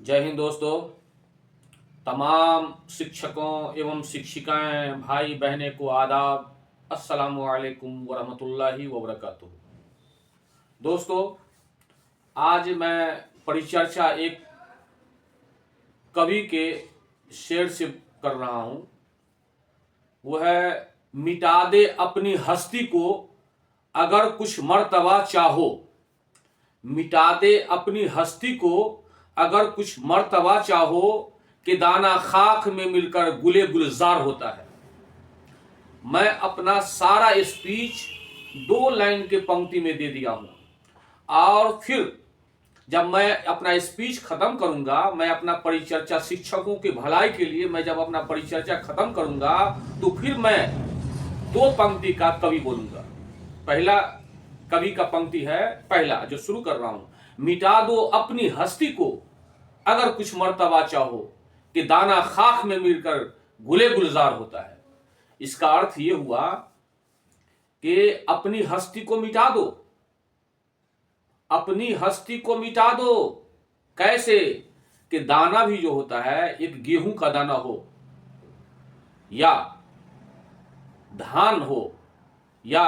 जय हिंद दोस्तों। तमाम शिक्षकों एवं शिक्षिकाएं भाई बहनें को आदाब। अस्सलामु अलैकुम वरहमतुल्लाहि वबरकातुहू। दोस्तों, आज मैं परिचर्चा एक कवि के शेर से कर रहा हूं। वह है, मिटा दे अपनी हस्ती को अगर कुछ मर्तबा चाहो। मिटा दे अपनी हस्ती को अगर कुछ मर्तबा चाहो, कि दाना खाक में मिलकर गुले गुलजार होता है। मैं अपना सारा स्पीच 2 लाइन के पंक्ति में दे दिया हूं, और फिर जब मैं अपना स्पीच खत्म करूंगा, मैं अपना परिचर्चा शिक्षकों की भलाई के लिए मैं जब अपना परिचर्चा खत्म करूंगा, तो फिर मैं 2 पंक्ति का कवि बोलूंगा। पहला कवि का पंक्ति है, पहला जो शुरू कर रहा हूं, मिटा दो अपनी हस्ती को अगर कुछ मर्तबा चाहो, कि दाना खाक में मिलकर गुले गुलजार होता है। इसका अर्थ यह हुआ कि अपनी हस्ती को मिटा दो। अपनी हस्ती को मिटा दो कैसे? कि दाना भी जो होता है, एक गेहूं का दाना हो, या धान हो, या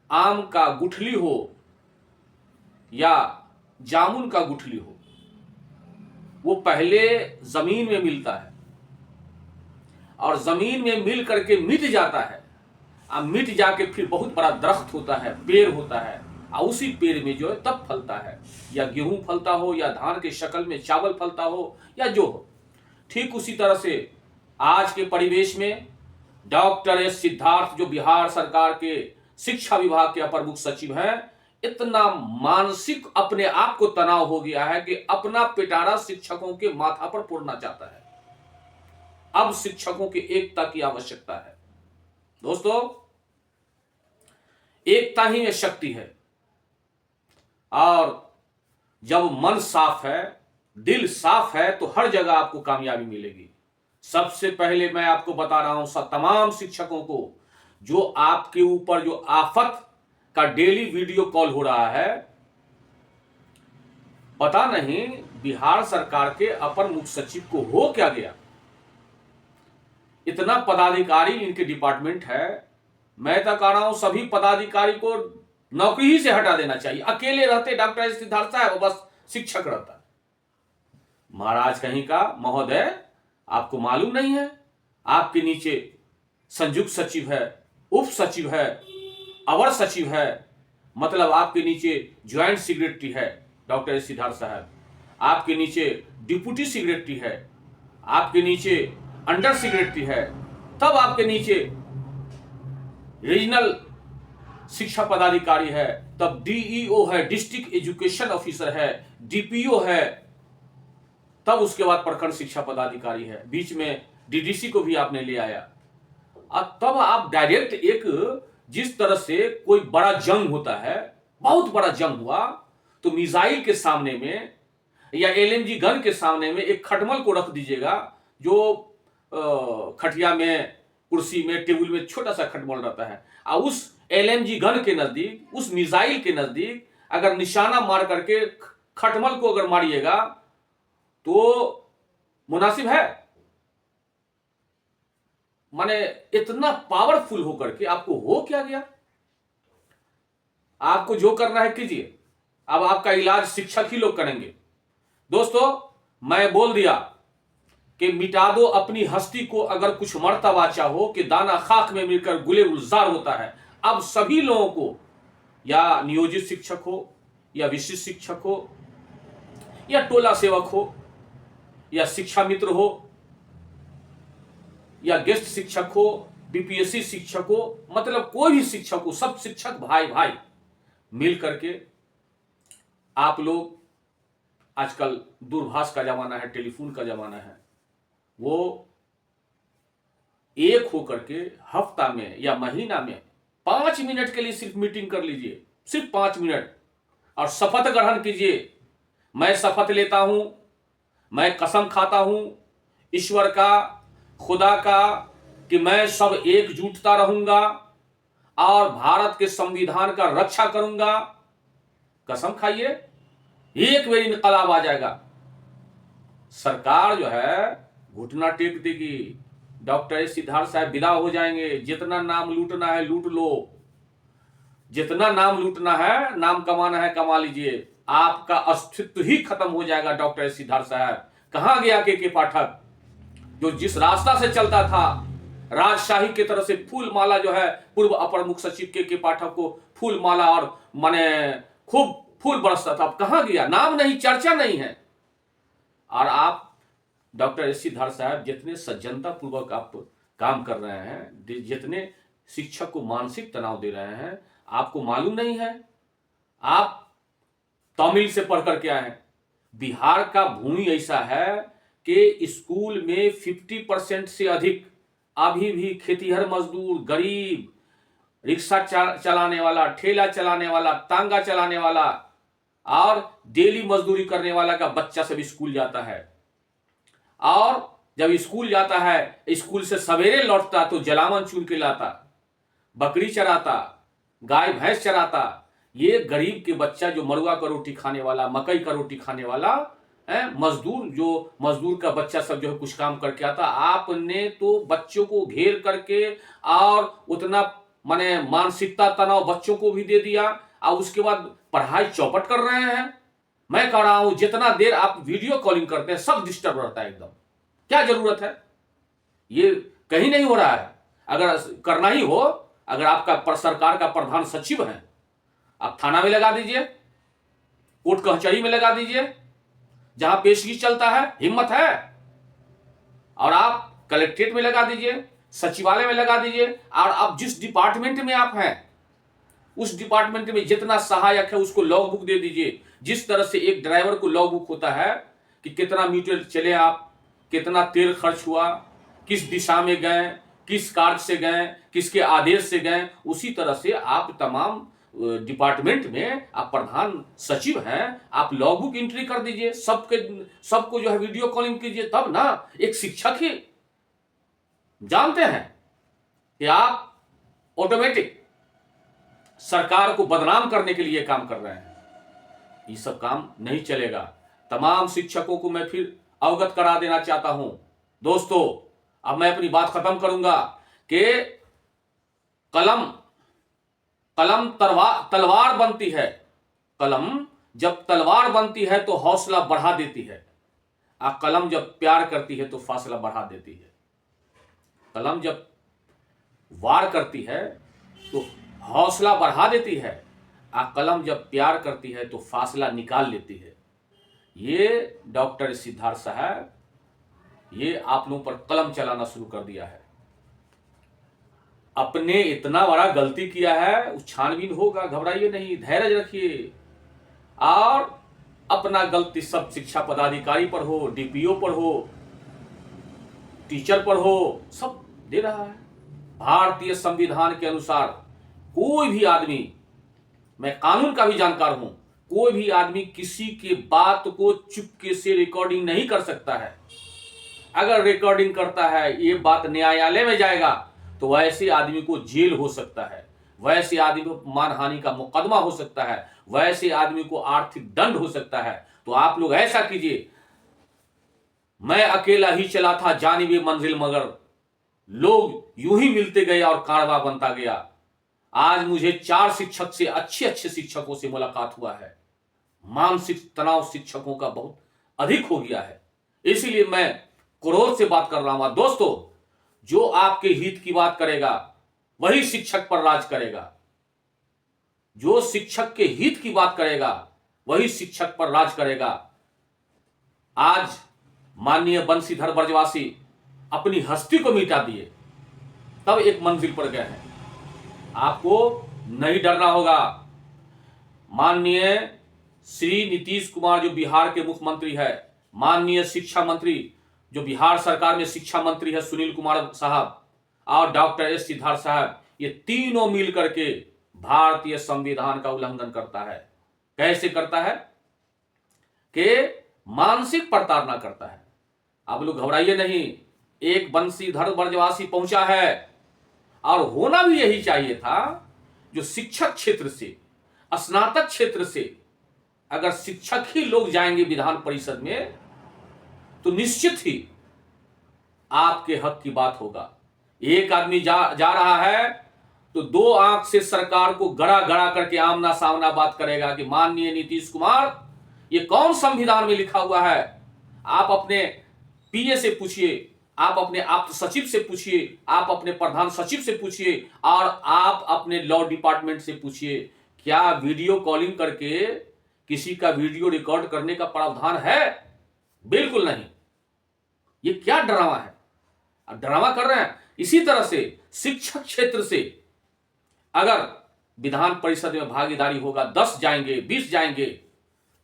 आम का गुठली हो, या जामुन का गुठली हो, वो पहले जमीन में मिलता है और जमीन में मिल करके मिट जाता है। अब मिट जाके फिर बहुत बड़ा दरख्त होता है, पेड़ होता है, और उसी पेड़ में जो है तब फलता है, या गेहूं फलता हो, या धान के शक्ल में चावल फलता हो, या जो हो। ठीक उसी तरह से आज के परिवेश में डॉक्टर एस सिद्धार्थ, जो बिहार सरकार के शिक्षा विभाग के अपर मुख्य सचिव हैं, इतना मानसिक अपने आप को तनाव हो गया है कि अपना पिटारा शिक्षकों के माथा पर फोड़ना चाहता है। अब शिक्षकों की एकता की आवश्यकता है। दोस्तों, एकता ही में शक्ति है, और जब मन साफ है, दिल साफ है, तो हर जगह आपको कामयाबी मिलेगी। सबसे पहले मैं आपको बता रहा हूं, तमाम शिक्षकों को, जो आपके ऊपर जो आफत का डेली वीडियो कॉल हो रहा है, पता नहीं बिहार सरकार के अपर मुख्य सचिव को हो क्या गया। इतना पदाधिकारी इनके डिपार्टमेंट है। मैं तो कह रहा हूं सभी पदाधिकारी को नौकरी ही से हटा देना चाहिए। अकेले रहते डॉक्टर सिद्धार्थ साहब, बस शिक्षक रहता। महाराज कहीं का, महोदय आपको मालूम नहीं है, आपके नीचे संयुक्त सचिव है, उप सचिव है, अवर सचिव है, मतलब आपके नीचे ज्वाइंट सेक्रेटरी है डॉक्टर सिद्धार्थ साहब, आपके नीचे डिप्यूटी सेक्रेटरी है, आपके नीचे अंडर सेक्रेटरी है, तब आपके नीचे रीजनल शिक्षा पदाधिकारी है, तब डीईओ है, डिस्ट्रिक्ट एजुकेशन ऑफिसर है, डीपीओ है, तब उसके बाद प्रखंड शिक्षा पदाधिकारी है, बीच में डीडीसी को भी आपने ले आया। और तब आप डायरेक्ट एक, जिस तरह से कोई बड़ा जंग होता है, बहुत बड़ा जंग हुआ, तो मिसाइल के सामने में या एलएमजी गन के सामने में एक खटमल को रख दीजिएगा, जो खटिया में, कुर्सी में, टेबल में छोटा सा खटमल रहता है, और उस एलएमजी गन के नजदीक, उस मिसाइल के नजदीक अगर निशाना मार करके खटमल को अगर मारिएगा, तो मुनासिब है? माने इतना पावरफुल होकर के आपको हो क्या गया? आपको जो करना है कीजिए, अब आपका इलाज शिक्षक ही लोग करेंगे। दोस्तों, मैं बोल दिया कि मिटा दो अपनी हस्ती को अगर कुछ मर्तबा चाहो, कि दाना खाक में मिलकर गुले गुलजार होता है। अब सभी लोगों को, या नियोजित शिक्षक हो, या विशिष्ट शिक्षक हो, या टोला सेवक हो, या शिक्षा मित्र हो, या गेस्ट शिक्षक हो, बीपीएससी शिक्षक हो, मतलब कोई भी शिक्षक हो, सब शिक्षक भाई भाई मिल करके आप लोग, आजकल दूरभाष का जमाना है, टेलीफोन का जमाना है, वो एक होकर के हफ्ता में या महीना में 5 मिनट के लिए सिर्फ मीटिंग कर लीजिए, सिर्फ 5 मिनट, और शपथ ग्रहण कीजिए। मैं शपथ लेता हूं, मैं कसम खाता हूं ईश्वर का, खुदा का, कि मैं सब एकजुटता रहूंगा और भारत के संविधान का रक्षा करूंगा। कसम खाइए, एक बार इनकलाब आ जाएगा, सरकार जो है घुटना टेक देगी, डॉक्टर एस सिद्धार्थ साहब विदा हो जाएंगे। जितना नाम लूटना है लूट लो, जितना नाम लूटना है, नाम कमाना है कमा लीजिए, आपका अस्तित्व ही खत्म हो जाएगा। डॉक्टर एस सिद्धार्थ साहब कहां गया के पाठक, जो जिस रास्ता से चलता था राजशाही की तरफ से फूल माला जो है पूर्व अपर मुख्य सचिव के पाठक को फूल माला और माने खूब फूल बरसता था, अब कहां गया, नाम नहीं, चर्चा नहीं है। और आप डॉक्टर एस सिद्धार्थ साहब जितने सज्जनता पूर्वक आप काम कर रहे हैं, जितने शिक्षक को मानसिक तनाव दे रहे हैं, आपको मालूम नहीं है। आप तमिल से पढ़ करके आए हैं। बिहार का भूमि ऐसा है कि स्कूल में 50% से अधिक अभी भी खेतीहर मजदूर, गरीब, रिक्शा चलाने वाला, ठेला चलाने वाला, तांगा चलाने वाला और डेली मजदूरी करने वाला का बच्चा सब स्कूल जाता है। और जब स्कूल जाता है, स्कूल से सवेरे लौटता तो जलावन चुन के लाता, बकरी चराता, गाय भैंस चराता। ये गरीब के बच्चा जो मरुआ का रोटी खाने वाला, मकई का रोटी खाने वाला मजदूर, जो मजदूर का बच्चा सब जो है कुछ काम करके आता। आपने तो बच्चों को घेर करके और उतना माने मानसिकता तनाव बच्चों को भी दे दिया, और उसके बाद पढ़ाई चौपट कर रहे हैं। मैं कह रहा हूं जितना देर आप वीडियो कॉलिंग करते हैं सब डिस्टर्ब रहता है एकदम, क्या जरूरत है, ये कहीं नहीं हो रहा है। अगर करना ही हो, अगर आपका सरकार का प्रधान सचिव है, आप थाना में लगा दीजिए, कोर्ट कचहरी में लगा दीजिए, जहां पेशगी चलता है, हिम्मत है। और आप कलेक्ट्रेट में लगा दीजिए, सचिवालय में लगा दीजिए, और आप जिस डिपार्टमेंट में आप हैं उस डिपार्टमेंट में जितना सहायक है उसको लॉग बुक दे दीजिए। जिस तरह से एक ड्राइवर को लॉग बुक होता है कि कितना मीटर चले आप, कितना तेल खर्च हुआ, किस दिशा में गए, किस कार्य से गए, किसके आदेश से गए, उसी तरह से आप तमाम डिपार्टमेंट में आप प्रधान सचिव हैं, आप लॉग बुक एंट्री कर दीजिए, सबको जो है वीडियो कॉलिंग कीजिए, तब ना एक शिक्षक ही जानते हैं कि आप ऑटोमेटिक सरकार को बदनाम करने के लिए काम कर रहे हैं। ये सब काम नहीं चलेगा। तमाम शिक्षकों को मैं फिर अवगत करा देना चाहता हूं। दोस्तों, अब मैं अपनी बात खत्म करूंगा कि कलम तलवार बनती है। कलम जब तलवार बनती है तो हौसला बढ़ा देती है, और कलम जब प्यार करती है तो फासला बढ़ा देती है। कलम जब वार करती है तो हौसला बढ़ा देती है, और कलम जब प्यार करती है तो फासला निकाल लेती है। ये डॉक्टर सिद्धार्थ साहब, ये आप लोगों पर कलम चलाना शुरू कर दिया है। अपने इतना बड़ा गलती किया है, छानबीन होगा, घबराइए नहीं, धैर्य रखिए। और अपना गलती सब शिक्षा पदाधिकारी पर हो, डीपीओ पर हो, टीचर पर हो, सब दे रहा है। भारतीय संविधान के अनुसार कोई भी आदमी, मैं कानून का भी जानकार हूं, कोई भी आदमी किसी की बात को चुपके से रिकॉर्डिंग नहीं कर सकता है। अगर रिकॉर्डिंग करता है, ये बात न्यायालय में जाएगा तो वैसे आदमी को जेल हो सकता है, वैसे आदमी को मानहानि का मुकदमा हो सकता है, वैसे आदमी को आर्थिक दंड हो सकता है। तो आप लोग ऐसा कीजिए, मैं अकेला ही चला था जानिबे मंजिल मगर, लोग यूं ही मिलते गए और कारवा बनता गया। आज मुझे 4 शिक्षक से, अच्छे अच्छे शिक्षकों से मुलाकात हुआ है। मानसिक तनाव शिक्षकों का बहुत अधिक हो गया है, इसीलिए मैं क्रोध से बात कर रहा हूं। दोस्तों, जो आपके हित की बात करेगा वही शिक्षक पर राज करेगा, जो शिक्षक के हित की बात करेगा वही शिक्षक पर राज करेगा। आज माननीय बंशीधर ब्रजवासी अपनी हस्ती को मिटा दिए, तब एक मंजिल पर गए हैं। आपको नहीं डरना होगा। माननीय श्री नीतीश कुमार जो बिहार के मुख्यमंत्री है, माननीय शिक्षा मंत्री जो बिहार सरकार में शिक्षा मंत्री है सुनील कुमार साहब, और डॉक्टर एस सिद्धार्थ साहब, ये तीनों मिल करके भारतीय संविधान का उल्लंघन करता है। कैसे करता है? कि मानसिक प्रताड़ना करता है। आप लोग घबराइए नहीं, एक बंशीधर ब्रजवासी पहुंचा है, और होना भी यही चाहिए था। जो शिक्षक क्षेत्र से, स्नातक क्षेत्र से अगर शिक्षक ही लोग जाएंगे विधान परिषद में, तो निश्चित ही आपके हक की बात होगा। एक आदमी जा रहा है तो दो आंख से सरकार को गड़ा गड़ा करके आमना सामना बात करेगा कि माननीय नीतीश कुमार, ये कौन संविधान में लिखा हुआ है? आप अपने पीए से पूछिए, आप अपने आप्त सचिव से पूछिए, आप अपने प्रधान सचिव से पूछिए, और आप अपने लॉ डिपार्टमेंट से पूछिए, क्या वीडियो कॉलिंग करके किसी का वीडियो रिकॉर्ड करने का प्रावधान है? बिल्कुल नहीं। ये क्या ड्रामा है? आप ड्रामा कर रहे हैं। इसी तरह से शिक्षक क्षेत्र से अगर विधान परिषद में भागीदारी होगा, 10 जाएंगे, 20 जाएंगे,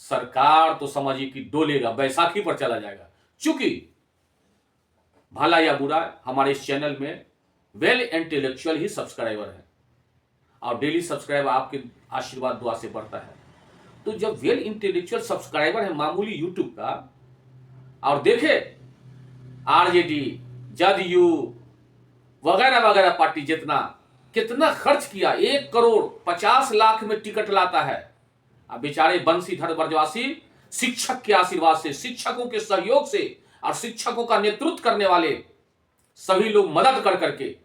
सरकार तो समझिए कि डोलेगा, बैसाखी पर चला जाएगा। चूंकि भला या बुरा हमारे इस चैनल में वेल इंटेलेक्चुअल ही सब्सक्राइबर है, और डेली सब्सक्राइबर आपके आशीर्वाद दुआ से बढ़ता है। तो जब वेल इंटेलेक्चुअल सब्सक्राइबर है मामूली यूट्यूब का, और देखे आरजेडी, जदयू वगैरह वगैरह पार्टी कितना खर्च किया, 1 करोड़ 50 लाख में टिकट लाता है। अब बेचारे बंशीधर ब्रजवासी शिक्षक के आशीर्वाद से, शिक्षकों के सहयोग से, और शिक्षकों का नेतृत्व करने वाले सभी लोग मदद कर करके,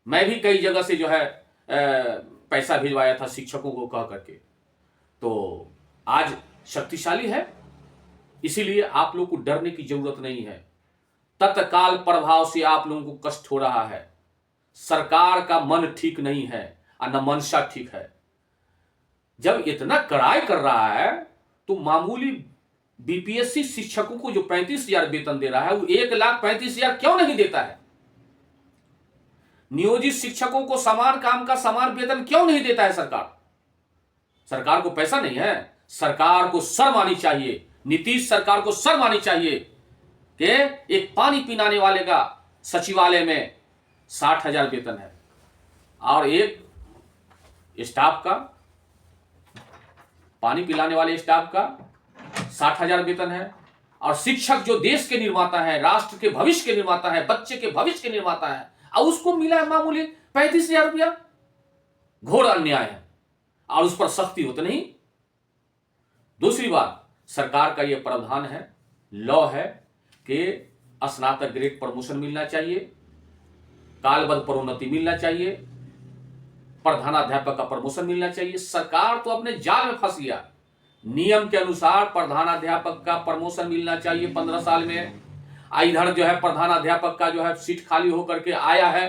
मैं भी कई जगह से जो है पैसा भिजवाया था शिक्षकों को कह करके, तो आज शक्तिशाली है। इसीलिए आप लोग को डरने की जरूरत नहीं है। तत्काल प्रभाव से आप लोगों को कष्ट हो रहा है। सरकार का मन ठीक नहीं है और न मंशा ठीक है। जब इतना कड़ाई कर रहा है तो मामूली बीपीएससी शिक्षकों को जो 35,000 वेतन दे रहा है, वो 1,35,000 क्यों नहीं देता है? नियोजित शिक्षकों को समान काम का समान वेतन क्यों नहीं देता है सरकार? सरकार को पैसा नहीं है। सरकार को शर्म आनी चाहिए। नीतीश सरकार को शर्म आनी चाहिए कि एक पानी पिलाने वाले का सचिवालय में 60,000 वेतन है, और एक स्टाफ का, पानी पिलाने वाले स्टाफ का 60,000 वेतन है, और शिक्षक जो देश के निर्माता है, राष्ट्र के भविष्य के निर्माता है, बच्चे के भविष्य के निर्माता है, और उसको मिला है मामूली 35,000 रुपया। घोर अन्याय है, और उस पर सख्ती होती नहीं। दूसरी बात, सरकार का यह प्रावधान है, लॉ है कि स्नातक ग्रेड प्रमोशन मिलना चाहिए, कालबद्ध प्रोन्नति मिलना चाहिए, प्रधानाध्यापक का प्रमोशन मिलना चाहिए। सरकार तो अपने जाल में फंस गया। नियम के अनुसार प्रधानाध्यापक का प्रमोशन मिलना चाहिए 15 साल में। इधर जो है प्रधानाध्यापक का जो है सीट खाली होकर के आया है,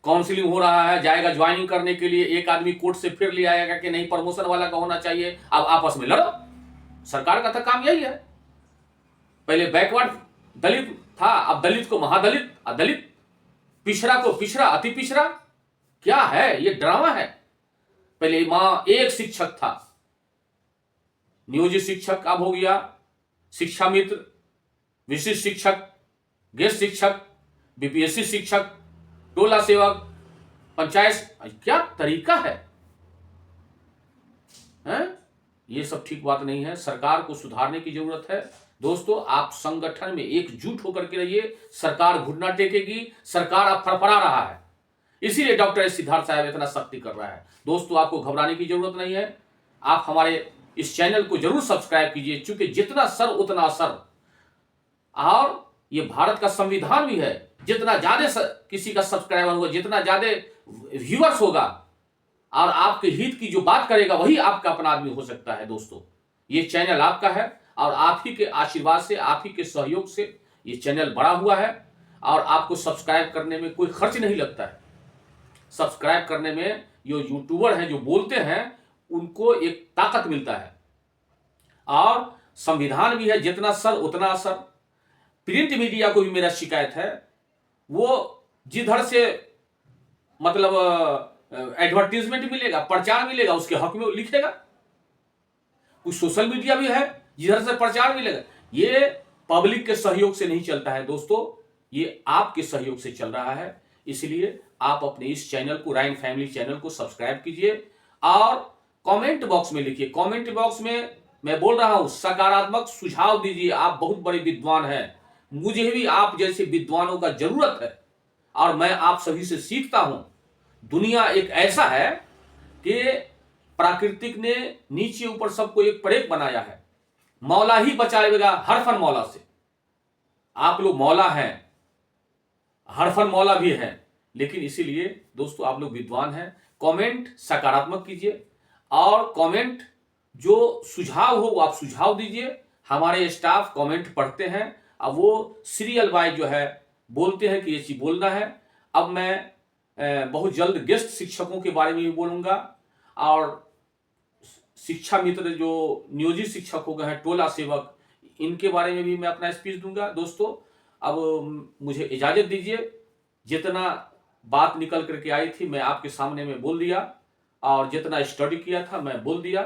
काउंसलिंग हो रहा है, जाएगा ज्वाइनिंग करने के लिए, एक आदमी कोर्ट से फिर ले आएगा कि नहीं प्रमोशन वाला का होना चाहिए। अब आपस में लड़ो। सरकार का तो काम यही है। पहले बैकवर्ड दलित था, अब दलित को महादलित, दलित पिछड़ा को पिछड़ा, अति पिछड़ा। क्या है ये? ड्रामा है। पहले मां एक शिक्षक था, नियोजित शिक्षक अब हो गया शिक्षा मित्र, विशिष्ट शिक्षक, गेस्ट शिक्षक, बीपीएससी शिक्षक, टोला सेवक, पंचायत। क्या तरीका है? ये सब ठीक बात नहीं है। सरकार को सुधारने की जरूरत है। दोस्तों, आप संगठन में एकजुट होकर के रहिए। सरकार घुटना टेकेगी। सरकार अब फड़फड़ा रहा है, इसीलिए डॉक्टर एस सिद्धार्थ साहब इतना सख्ती कर रहा है। दोस्तों, आपको घबराने की जरूरत नहीं है। आप हमारे इस चैनल को जरूर सब्सक्राइब कीजिए, क्योंकि जितना सर उतना असर। और ये भारत का संविधान भी है, जितना ज्यादा किसी का सब्सक्राइबर होगा, जितना ज्यादा व्यूअर्स होगा और आपके हित की जो बात करेगा, वही आपका अपना आदमी हो सकता है। दोस्तों, ये चैनल आपका है, और आप ही के आशीर्वाद से, आप ही के सहयोग से ये चैनल बड़ा हुआ है। और आपको सब्सक्राइब करने में कोई खर्च नहीं लगता है। सब्सक्राइब करने में जो यूट्यूबर हैं, जो बोलते हैं, उनको एक ताकत मिलता है। और संविधान भी है, जितना सर उतना असर। प्रिंट मीडिया को भी मेरा शिकायत है, वो जिधर से मतलब एडवर्टीजमेंट मिलेगा, प्रचार मिलेगा, उसके हक में लिखेगा। कुछ सोशल मीडिया भी है जिधर से प्रचार मिलेगा। ये पब्लिक के सहयोग से नहीं चलता है दोस्तों, ये आपके सहयोग से चल रहा है। इसलिए आप अपने इस चैनल को, राइन फैमिली चैनल को सब्सक्राइब कीजिए, और कमेंट बॉक्स में लिखिए। कमेंट बॉक्स में मैं बोल रहा हूं, सकारात्मक सुझाव दीजिए। आप बहुत बड़े विद्वान हैं, मुझे भी आप जैसे विद्वानों का जरूरत है, और मैं आप सभी से सीखता हूं। दुनिया एक ऐसा है कि प्राकृतिक ने नीचे ऊपर सबको एक प्रेम बनाया है। मौला ही बचाएगा हर फन मौला से। आप लोग मौला हैं, हरफन मौला भी हैं, लेकिन इसीलिए दोस्तों आप लोग विद्वान हैं। कमेंट सकारात्मक कीजिए और कमेंट जो सुझाव हो वो आप सुझाव दीजिए। हमारे स्टाफ कमेंट पढ़ते हैं, अब वो सीरियल वाइज जो है बोलते हैं कि ये चीज बोलना है। अब मैं बहुत जल्द गेस्ट शिक्षकों के बारे में भी बोलूंगा और शिक्षा मित्र जो नियोजित शिक्षक हो गए हैं, टोला सेवक, इनके बारे में भी मैं अपना स्पीच दूंगा। दोस्तों अब मुझे इजाजत दीजिए। जितना बात निकल करके आई थी मैं आपके सामने में बोल दिया और जितना स्टडी किया था मैं बोल दिया।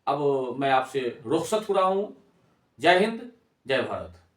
अब मैं आपसे रुखसत हो रहा हूं। जय हिंद, जय भारत।